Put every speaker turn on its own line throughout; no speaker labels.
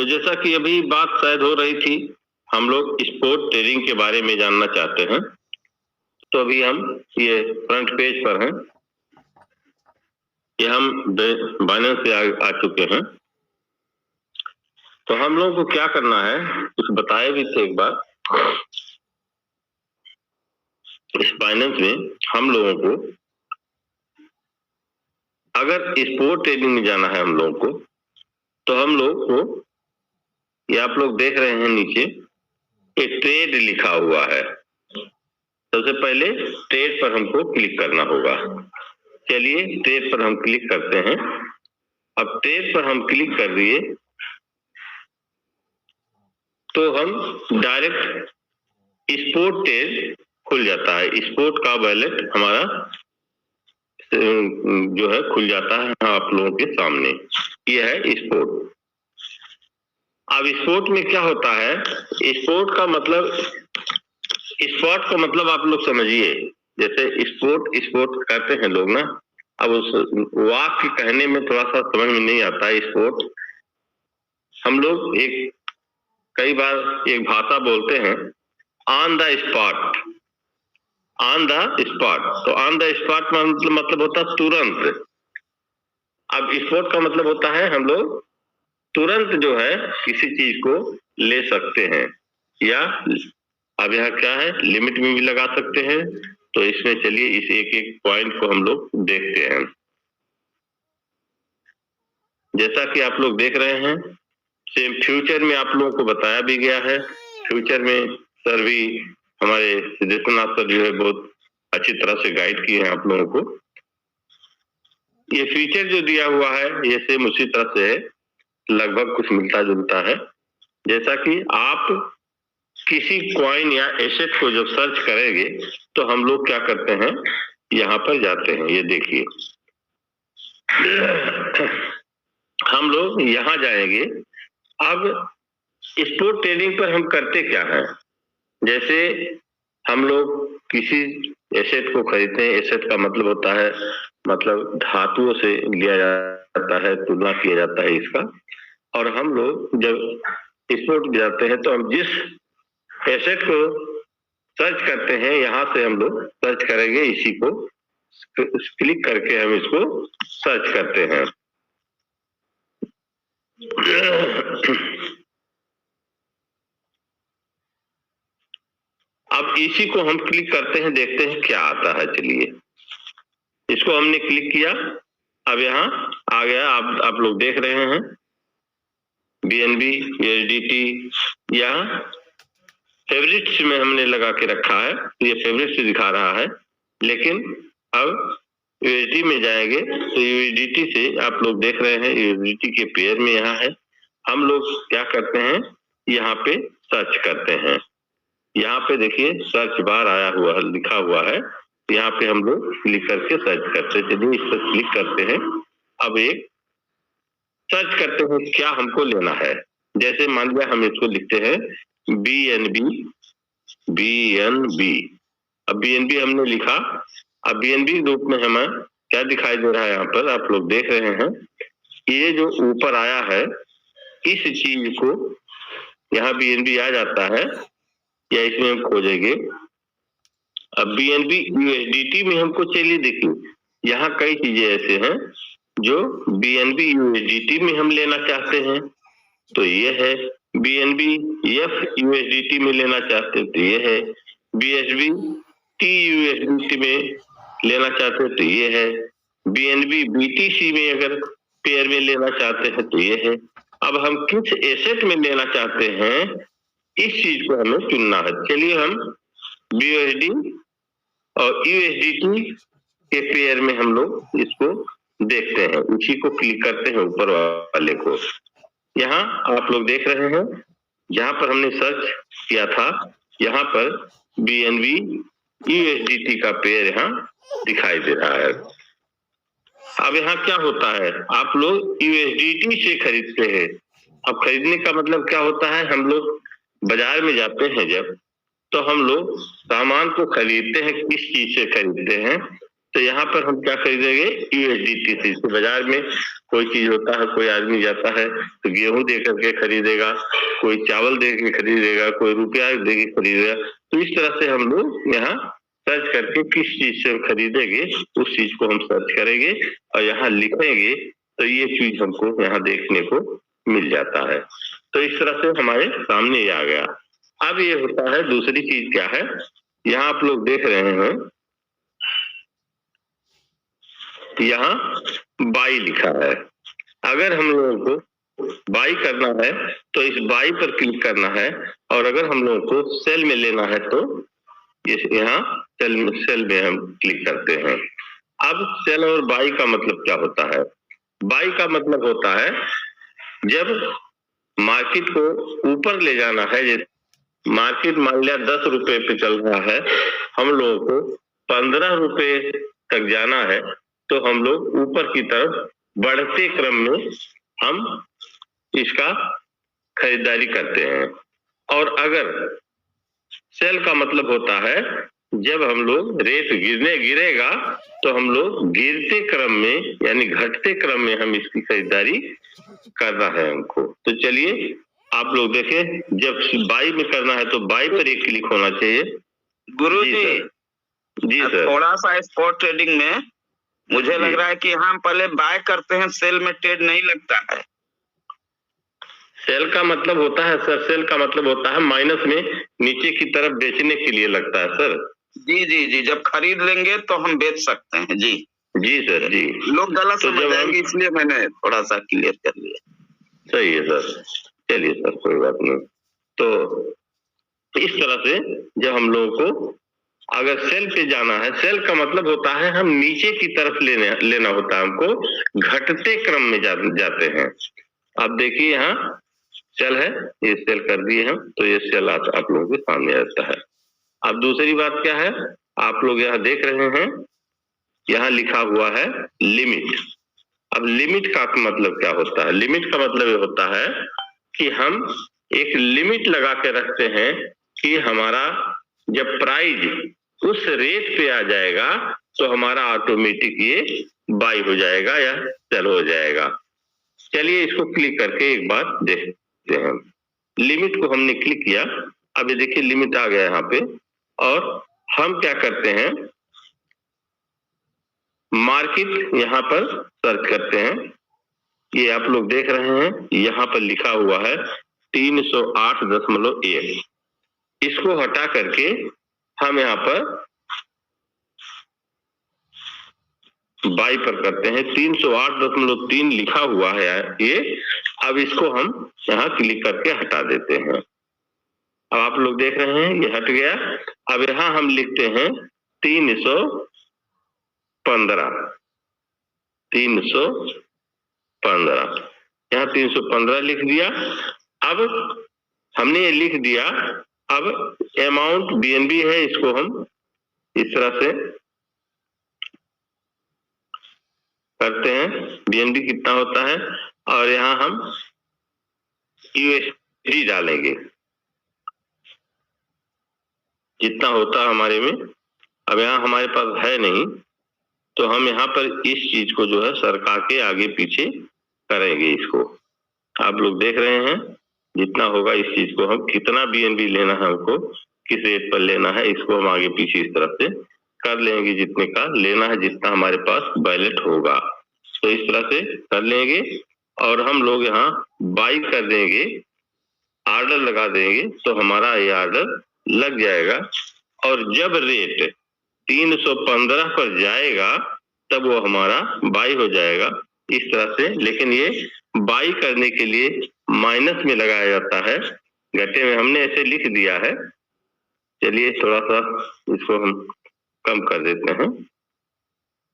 तो जैसा कि अभी बात शायद हो रही थी, हम लोग स्पोर्ट ट्रेडिंग के बारे में जानना चाहते हैं। तो अभी हम ये फ्रंट पेज पर हैं, ये हम बाइनेंस से आ चुके हैं। तो हम लोगों को क्या करना है, कुछ बताए भी थे एक बार। इस बाइनेंस में हम लोगों को अगर स्पोर्ट ट्रेडिंग में जाना है हम लोगों को, तो हम लोग को ये आप लोग देख रहे हैं नीचे एक ट्रेड लिखा हुआ है। सबसे पहले ट्रेड पर हमको क्लिक करना होगा। चलिए ट्रेड पर हम क्लिक करते हैं। अब ट्रेड पर हम क्लिक कर दिए तो हम डायरेक्ट स्पोर्ट ट्रेड खुल जाता है। स्पोर्ट का वॉलेट हमारा जो है खुल जाता है आप लोगों के सामने। ये है स्पोर्ट। अब स्पोर्ट में क्या होता है, स्पोर्ट का मतलब, स्पोर्ट का मतलब आप लोग समझिए। जैसे स्पोर्ट कहते हैं लोग ना, अब उस वाक्य कहने में थोड़ा सा समझ में नहीं आता है। स्पोर्ट हम लोग कई बार एक भाषा बोलते हैं, on the spot. On the spot, तो ऑन द स्पॉट मतलब होता है तुरंत। अब स्पोर्ट का मतलब होता है हम लोग तुरंत जो है किसी चीज को ले सकते हैं, या अब यहाँ क्या है, लिमिट में भी लगा सकते हैं। तो इसमें चलिए इस एक एक पॉइंट को हम लोग देखते हैं। जैसा कि आप लोग देख रहे हैं, सेम फ्यूचर में आप लोगों को बताया भी गया है। फ्यूचर में सर भी हमारे सिद्धेश्वरनाथ सर जो है बहुत अच्छी तरह से गाइड किए हैं आप लोगों को। ये फीचर जो दिया हुआ है ये सेम उसी तरह से है, लगभग कुछ मिलता जुलता है। जैसा कि आप किसी कॉइन या एसेट को जब सर्च करेंगे तो हम लोग क्या करते हैं, यहाँ पर जाते हैं। ये देखिए हम लोग यहाँ जाएंगे। अब स्पोर्ट ट्रेडिंग पर हम करते क्या है, जैसे हम लोग किसी एसेट को खरीदते हैं। एसेट का मतलब होता है, मतलब धातुओं से लिया जाता है, तुलना किया जाता है इसका। और हम लोग जब स्पोर्ट जाते हैं तो हम जिस एसेट को सर्च करते हैं, यहाँ से हम लोग सर्च करेंगे, इसी को क्लिक करके हम इसको सर्च करते हैं। अब इसी को हम क्लिक करते हैं, देखते हैं क्या आता है। चलिए इसको हमने क्लिक किया, अब यहाँ आ गया। आप लोग देख रहे हैं BNB, USDT, या फेवरेट्स में हमने लगा के रखा है, तो ये फेवरेट्स दिखा रहा है। लेकिन अब USD में जाएंगे तो USDT से आप लोग देख रहे हैं USDT के पेयर में यहाँ है। हम लोग क्या करते हैं, यहाँ पे सर्च करते हैं। यहाँ पे देखिए सर्च बार आया हुआ है, लिखा हुआ है। यहाँ पे हम लोग क्लिक करके सर्च करते हैं। चलिए इस पर क्लिक करते हैं। अब एक सर्च करते हैं क्या हमको लेना है। जैसे मान लिया हम इसको लिखते हैं BNB। अब BNB हमने लिखा। अब BNB रूप में हमें क्या दिखाई दे रहा है, यहाँ पर आप लोग देख रहे हैं, ये जो ऊपर आया है इस चीज को यहाँ BNB आ जाता है, या इसमें हम खोजेंगे। अब BNB USDT में हमको, चलिए देखिए यहाँ कई चीजें ऐसे हैं जो BNB USDT में हम लेना चाहते हैं, तो ये है। BNB FUSDT में लेना चाहते हैं तो ये है। BSB TUSDT में लेना चाहते हैं तो ये है। BNB BTC में अगर पेयर में लेना चाहते हैं तो ये है। अब हम किस एसेट में लेना चाहते हैं, इस चीज को हमें चुनना है। चलिए हम BUSD और USDT के पेयर में हम लोग इसको देखते हैं। इसी को क्लिक करते हैं, ऊपर वाले को। यहाँ आप लोग देख रहे हैं, जहां पर हमने सर्च किया था यहाँ पर BNB USDT का पेयर यहाँ दिखाई दे रहा है। अब यहाँ क्या होता है, आप लोग USDT से खरीदते हैं। अब खरीदने का मतलब क्या होता है, हम लोग बाजार में जाते हैं जब, तो हम लोग सामान को खरीदते हैं। किस चीज से खरीदते हैं, तो यहाँ पर हम क्या खरीदेंगे, USDT से। तो बाजार में कोई चीज होता है, कोई आदमी जाता है तो गेहूं दे करके खरीदेगा, कोई चावल दे के खरीदेगा, कोई रुपया दे के खरीदेगा। तो इस तरह से हम लोग यहाँ सर्च करके किस चीज से खरीदेंगे उस चीज को हम सर्च करेंगे और यहाँ लिखेंगे तो ये चीज हमको यहाँ देखने को मिल जाता है। तो इस तरह से हमारे सामने ये आ गया। अब ये होता है दूसरी चीज क्या है, यहाँ आप लोग देख रहे हैं यहाँ बाई लिखा है। अगर हम लोगों को बाई करना है तो इस बाई पर क्लिक करना है, और अगर हम लोगों को सेल में लेना है तो यहाँ सेल में हम क्लिक करते हैं। अब सेल और बाई का मतलब क्या होता है? बाई का मतलब होता है जब मार्केट को ऊपर ले जाना है, जैसे मार्केट मान लिया 10 रुपए पे चल रहा है, हम लोगों को 15 रुपए तक जाना है, तो हम लोग ऊपर की तरफ बढ़ते क्रम में हम इसका खरीदारी करते हैं। और अगर सेल का मतलब होता है जब हम लोग रेट गिरेगा तो हम लोग गिरते क्रम में यानी घटते क्रम में हम इसकी खरीदारी करना है हमको। तो चलिए आप लोग देखें, जब बाई में करना है तो बाई पर एक क्लिक होना चाहिए।
गुरुजी
जी सर,
थोड़ा सा स्पॉट ट्रेडिंग में मुझे लग रहा है कि हम पहले बाय करते हैं, सेल में ट्रेड नहीं लगता है।
सेल का मतलब होता है सर, सेल का मतलब होता है माइनस में नीचे की तरफ बेचने के लिए लगता है सर।
जी जी जी, जब खरीद लेंगे तो हम बेच सकते हैं। जी
जी सर जी,
लोग गलत
तो
समझ जाएंगे, इसलिए मैंने थोड़ा सा क्लियर कर लिया।
सही है सर, चलिए सर कोई बात नहीं। तो इस तरह से जब हम लोगों को अगर सेल पे जाना है, सेल का मतलब होता है हम नीचे की तरफ लेना होता है, हमको घटते क्रम में जाते हैं। अब देखिए यहाँ सेल है, ये सेल कर दिए हम, तो ये सेल आप लोगों के सामने आता है। अब दूसरी बात क्या है, आप लोग यहाँ देख रहे हैं, यहाँ लिखा हुआ है लिमिट। अब लिमिट का मतलब क्या होता है? लिमिट का मतलब ये होता है कि हम एक लिमिट लगा के रखते हैं कि हमारा जब प्राइस उस रेट पे आ जाएगा तो हमारा ऑटोमेटिक ये बाई हो जाएगा या सेल हो जाएगा। चलिए इसको क्लिक करके एक बार देखते हैं। लिमिट को हमने क्लिक किया, अब ये देखिए लिमिट आ गया यहाँ पे, और हम क्या करते हैं, मार्केट यहाँ पर सर्च करते हैं। ये आप लोग देख रहे हैं यहाँ पर लिखा हुआ है 308.1। इसको हटा करके हम यहाँ पर बाई पर करते हैं। 308.3 लिखा हुआ है ये, अब इसको हम यहाँ क्लिक करके हटा देते हैं। अब आप लोग देख रहे हैं ये हट गया। अब यहाँ हम लिखते हैं 315। यहाँ 315 लिख दिया। अब हमने ये लिख दिया, अब अमाउंट BNB है, इसको हम इस तरह से करते हैं। BNB कितना होता है, और यहाँ हम USD डालेंगे जितना होता हमारे में। अब यहाँ हमारे पास है नहीं, तो हम यहाँ पर इस चीज को जो है सरका के आगे पीछे करेंगे। इसको आप लोग देख रहे हैं, जितना होगा इस चीज को हम, कितना BNB लेना है हमको, किस रेट पर लेना है, इसको हम आगे पीछे इस तरफ से कर लेंगे। जितने का लेना है, जितना हमारे पास बैलेट होगा, तो इस तरह से कर लेंगे। और हम लोग यहाँ बाई कर देंगे, ऑर्डर लगा देंगे, तो हमारा ये ऑर्डर लग जाएगा। और जब रेट 315 पर जाएगा तब वो हमारा बाई हो जाएगा इस तरह से। लेकिन ये बाई करने के लिए माइनस में लगाया जाता है, घटे में हमने ऐसे लिख दिया है। चलिए थोड़ा सा इसको हम कम कर देते हैं।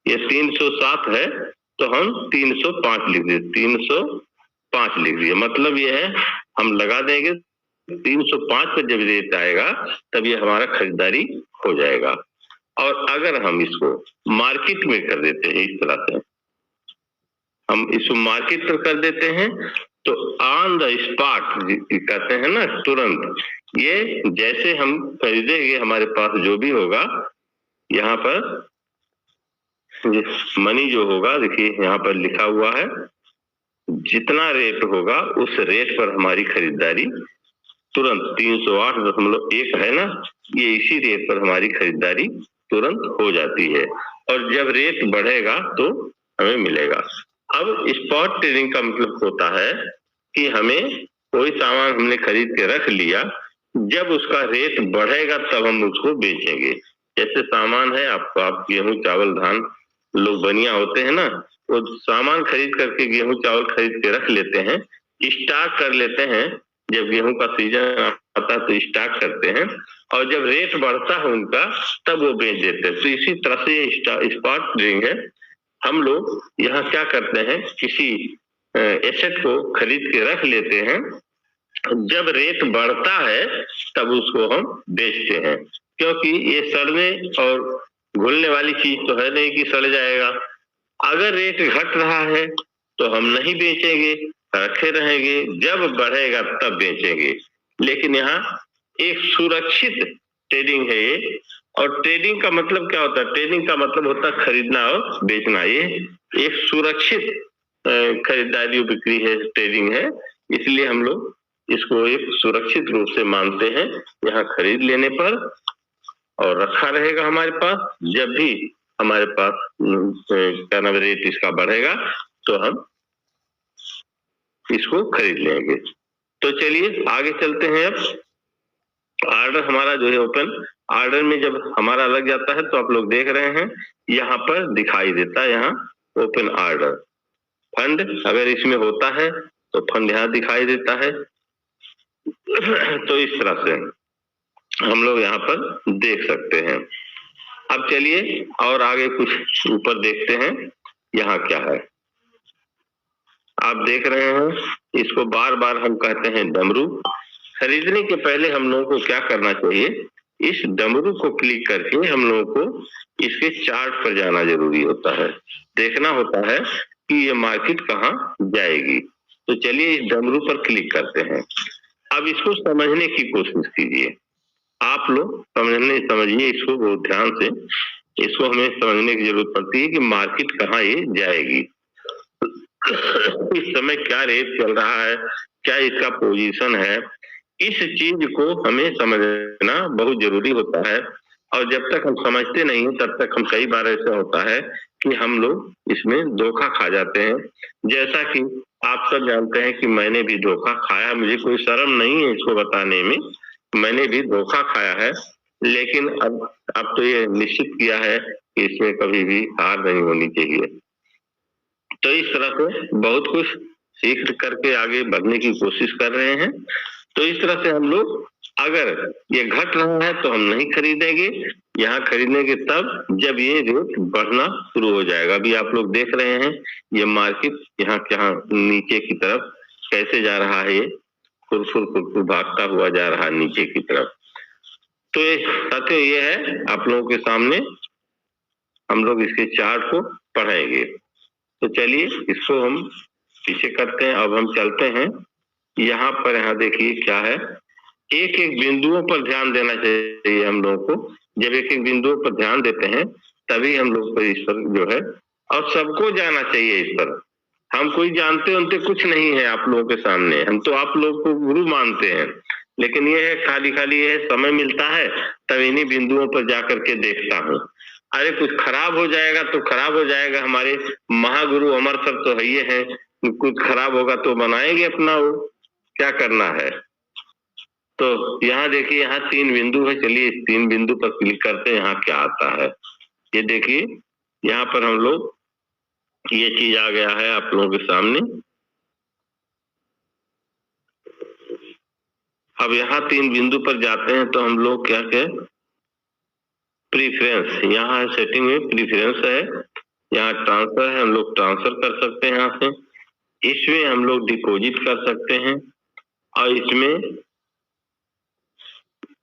ये 307 है तो हम 305 लिख दिए, 305 लिख दिए। मतलब ये है हम लगा देंगे 305 पर जब रेट आएगा तब ये हमारा खरीदारी हो जाएगा। और अगर हम इसको मार्केट में कर देते हैं, इस तरह से हम इसको मार्केट पर कर देते हैं, तो ऑन द स्पॉट कहते हैं ना, तुरंत ये जैसे हम खरीदेंगे, हमारे पास जो भी होगा यहाँ पर मनी जो होगा, देखिए यहाँ पर लिखा हुआ है, जितना रेट होगा उस रेट पर हमारी खरीदारी तुरंत 308.1 है ना, ये इसी रेट पर हमारी खरीदारी तुरंत हो जाती है, और जब रेट बढ़ेगा तो हमें मिलेगा। अब स्पॉट ट्रेडिंग का मतलब होता है कि हमें कोई सामान हमने खरीद के रख लिया, जब उसका रेट बढ़ेगा तब हम उसको बेचेंगे। जैसे सामान है आपको, आप गेहूं चावल धान लोग बनिया होते हैं ना, वो सामान खरीद करके गेहूं चावल खरीद के रख लेते हैं, स्टॉक कर लेते हैं, जब गेहूं का सीजन आता है तो स्टॉक करते हैं, और जब रेट बढ़ता है उनका तब वो बेच देते हैं। तो इसी तरह से स्पॉट ट्रेडिंग है। हम लोग यहाँ क्या करते हैं, किसी एसेट को खरीद के रख लेते हैं, जब रेट बढ़ता है तब उसको हम बेचते हैं, क्योंकि ये सड़ने और घुलने वाली चीज तो है नहीं कि सड़ जाएगा। अगर रेट घट रहा है तो हम नहीं बेचेंगे, रखे रहेंगे, जब बढ़ेगा तब बेचेंगे। लेकिन यहाँ एक सुरक्षित ट्रेडिंग है ये, और ट्रेडिंग का मतलब क्या होता है, ट्रेडिंग का मतलब होता है खरीदना और बेचना। ये एक सुरक्षित खरीदारी बिक्री है, ट्रेडिंग है, इसलिए हम लोग इसको एक सुरक्षित रूप से मानते हैं। यहाँ खरीद लेने पर और रखा रहेगा हमारे पास, जब भी हमारे पास क्या नाम रेट इसका बढ़ेगा तो हम इसको खरीद लेंगे। तो चलिए आगे चलते हैं। अब ऑर्डर हमारा जो है ओपन ऑर्डर में जब हमारा लग जाता है तो आप लोग देख रहे हैं यहाँ पर दिखाई देता है, यहाँ ओपन ऑर्डर। फंड अगर इसमें होता है तो फंड यहाँ दिखाई देता है। तो इस तरह से हम लोग यहाँ पर देख सकते हैं। अब चलिए और आगे कुछ ऊपर देखते हैं, यहाँ क्या है। आप देख रहे हैं, इसको बार बार हम कहते हैं डमरू। खरीदने के पहले हम लोगों को क्या करना चाहिए, इस डमरू को क्लिक करके हम लोगों को इसके चार्ट पर जाना जरूरी होता है, देखना होता है कि ये मार्केट कहाँ जाएगी। तो चलिए इस डमरू पर क्लिक करते हैं। अब इसको समझने की कोशिश कीजिए, आप लोग समझिए इसको बहुत ध्यान से। इसको हमें समझने की जरूरत पड़ती है कि मार्केट कहाँ ये जाएगी, इस समय क्या रेट चल रहा है, क्या इसका पोजीशन है, इस चीज को हमें समझना बहुत जरूरी होता है। और जब तक हम समझते नहीं तब तक हम कई बार ऐसा होता है कि हम लोग इसमें धोखा खा जाते हैं। जैसा कि आप सब जानते हैं कि मैंने भी धोखा खाया, मुझे कोई शर्म नहीं है इसको बताने में, मैंने भी धोखा खाया है। लेकिन अब तो ये निश्चित किया है कि इसमें कभी भी हार नहीं होनी चाहिए। तो इस तरह से बहुत कुछ सीख करके आगे बढ़ने की कोशिश कर रहे हैं। तो इस तरह से हम लोग अगर ये घट रहा है तो हम नहीं खरीदेंगे, यहाँ खरीदेंगे तब जब ये रेट बढ़ना शुरू हो जाएगा। अभी आप लोग देख रहे हैं ये मार्केट यहाँ क्या नीचे की तरफ कैसे जा रहा है, ये कुरकुर भागता हुआ जा रहा है नीचे की तरफ। तो ये सत्य ये है, आप लोगों के सामने हम लोग इसके चार्ट को पढ़ेंगे। तो चलिए इसको हम पीछे करते हैं। अब हम चलते हैं यहाँ पर, यहाँ देखिए क्या है, एक एक बिंदुओं पर ध्यान देना चाहिए हम लोगों को। जब एक एक बिंदुओं पर ध्यान देते हैं तभी हम लोग को इस पर जो है, और सबको जाना चाहिए इस पर। हम कोई जानते उनते कुछ नहीं है आप लोगों के सामने, हम तो आप लोग को गुरु मानते हैं, लेकिन ये है खाली ये है, समय मिलता है तब इन्हीं बिंदुओं पर जाकर के देखता हूँ। अरे कुछ खराब हो जाएगा तो खराब हो जाएगा, हमारे महागुरु अमर सर तो है ये है, कुछ खराब होगा तो बनाएंगे अपना, वो क्या करना है। तो यहाँ देखिए, यहाँ 3 बिंदु है, चलिए इस 3 बिंदु पर क्लिक करते हैं, यहाँ क्या आता है ये देखिए। यहाँ पर हम लोग ये चीज आ गया है आप लोगों के सामने। अब यहाँ 3 बिंदु पर जाते हैं तो हम लोग क्या प्रीफरेंस, यहाँ सेटिंग में प्रीफरेंस है, यहाँ ट्रांसफर है, हम लोग ट्रांसफर कर सकते हैं यहाँ से। इसमें हम लोग डिपॉजिट कर सकते हैं, और इसमें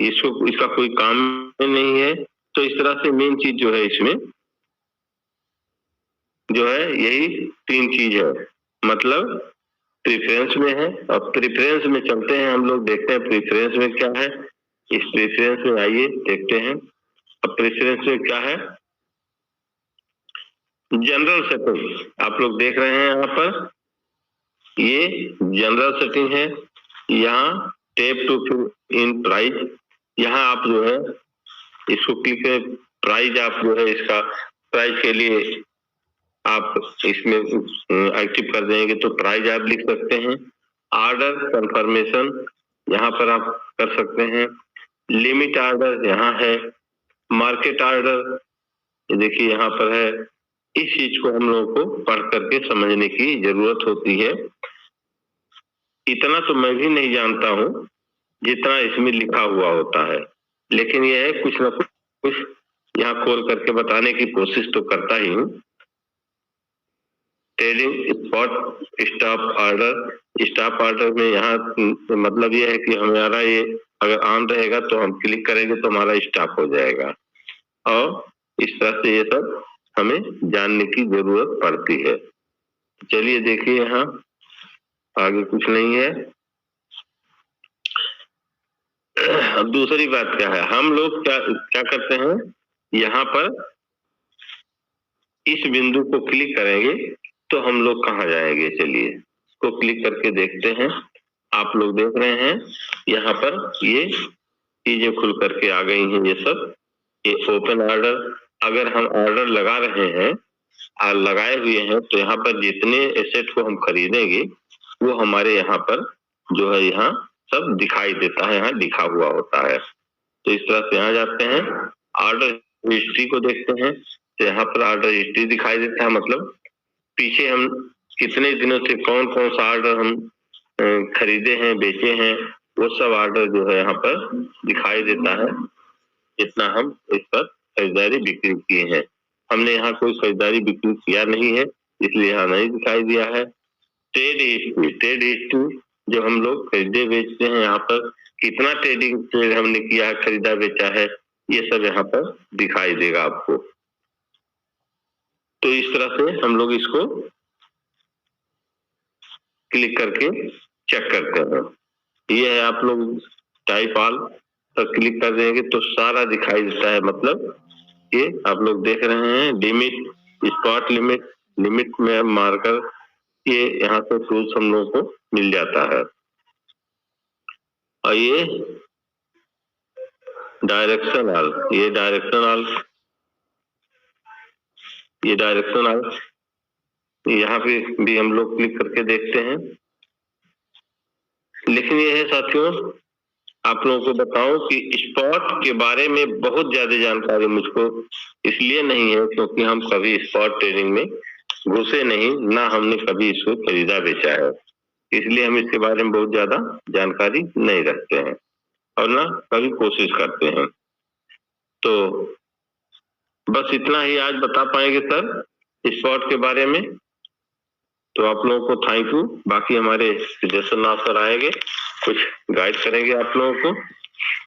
इसका कोई काम नहीं है। तो इस तरह से मेन चीज जो है इसमें जो है यही 3 चीज है, मतलब प्रीफरेंस में है। और प्रीफरेंस में चलते हैं हम लोग, देखते हैं प्रीफरेंस में क्या है। इस प्रीफरेंस में आइए देखते हैं। अब प्रीफरेंस में क्या है, जनरल सेटिंग आप लोग देख रहे हैं यहाँ पर, ये जनरल सेटिंग है। यहाँ tap to fill in price, यहाँ आप जो है इसको क्लिक करें, प्राइस आप जो है इसका प्राइस के लिए आप इसमें एक्टिव कर देंगे तो प्राइस आप लिख सकते हैं। ऑर्डर कंफर्मेशन यहाँ पर आप कर सकते हैं। लिमिट ऑर्डर यहाँ है। मार्केट ऑर्डर देखिए यहाँ पर है। इस चीज को हम लोगों को पढ़ करके समझने की जरूरत होती है। इतना तो मैं भी नहीं जानता हूँ जितना इसमें लिखा हुआ होता है, लेकिन यह है कुछ ना कुछ यहाँ खोल करके बताने की कोशिश तो करता ही हूँ। Trading spot stop order, stop order में यहाँ मतलब ये है कि हमारा ये अगर ऑन रहेगा तो हम क्लिक करेंगे तो हमारा स्टॉप हो जाएगा, और इस तरह से ये सब हमें जानने की जरूरत पड़ती है। चलिए देखिए यहाँ आगे कुछ नहीं है। अब दूसरी बात क्या है, हम लोग क्या करते हैं, यहाँ पर इस बिंदु को क्लिक करेंगे तो हम लोग कहाँ जाएंगे। चलिए इसको क्लिक करके देखते हैं। आप लोग देख रहे हैं यहाँ पर ये चीजें खुल करके आ गई हैं। ये सब ये ओपन ऑर्डर, अगर हम ऑर्डर लगा रहे हैं और लगाए हुए हैं तो यहाँ पर जितने एसेट को हम खरीदेंगे वो हमारे यहाँ पर जो है यहाँ सब दिखाई देता है, यहाँ लिखा हुआ होता है। तो इस तरह से यहाँ जाते हैं, ऑर्डर हिस्ट्री को देखते हैं तो यहाँ पर ऑर्डर हिस्ट्री दिखाई देता है, मतलब पीछे हम कितने दिनों से कौन कौन सा ऑर्डर हम खरीदे हैं, बेचे हैं, वो सब ऑर्डर जो है यहाँ पर दिखाई देता है। जितना हम इस पर खरीदारी बिक्री किए हैं, हमने यहाँ कोई खरीदारी बिक्री किया नहीं है इसलिए यहाँ नहीं दिखाई दिया है। ट्रेड हिस्ट्री, ट्रेड हिस्ट्री जो हम लोग खरीदे बेचते हैं, यहाँ पर कितना ट्रेडिंग ट्रेड हमने किया है, खरीदा बेचा है, ये सब यहाँ पर दिखाई देगा आपको। तो इस तरह से हम लोग इसको क्लिक करके चेक करते हैं। ये है, आप लोग टाइप ऑल पर क्लिक कर देंगे तो सारा दिखाई देता है। मतलब ये आप लोग देख रहे हैं लिमिट, स्पॉट लिमिट, लिमिट में मार्कर, ये यहाँ से टूल्स हम लोगों को मिल जाता है। और ये डायरेक्शन ऑल, ये डायरेक्शन ऑल, ये डायरेक्शन ऑल, यहाँ पे भी हम लोग क्लिक करके देखते हैं। लेकिन ये है साथियों, आप लोगों को बताऊं कि स्पॉट के बारे में बहुत ज्यादा जानकारी मुझको इसलिए नहीं है क्योंकि हम कभी स्पॉट ट्रेडिंग में घुसे नहीं, ना हमने कभी इसको खरीदा बेचा है, इसलिए हम इसके बारे में बहुत ज्यादा जानकारी नहीं रखते हैं और ना कभी कोशिश करते हैं। तो बस इतना ही आज बता पाएंगे सर स्पॉट के बारे में। तो आप लोगों को थैंक यू। बाकी हमारे सिद्धेश्वर नाथ सर आएंगे, कुछ गाइड करेंगे आप लोगों को।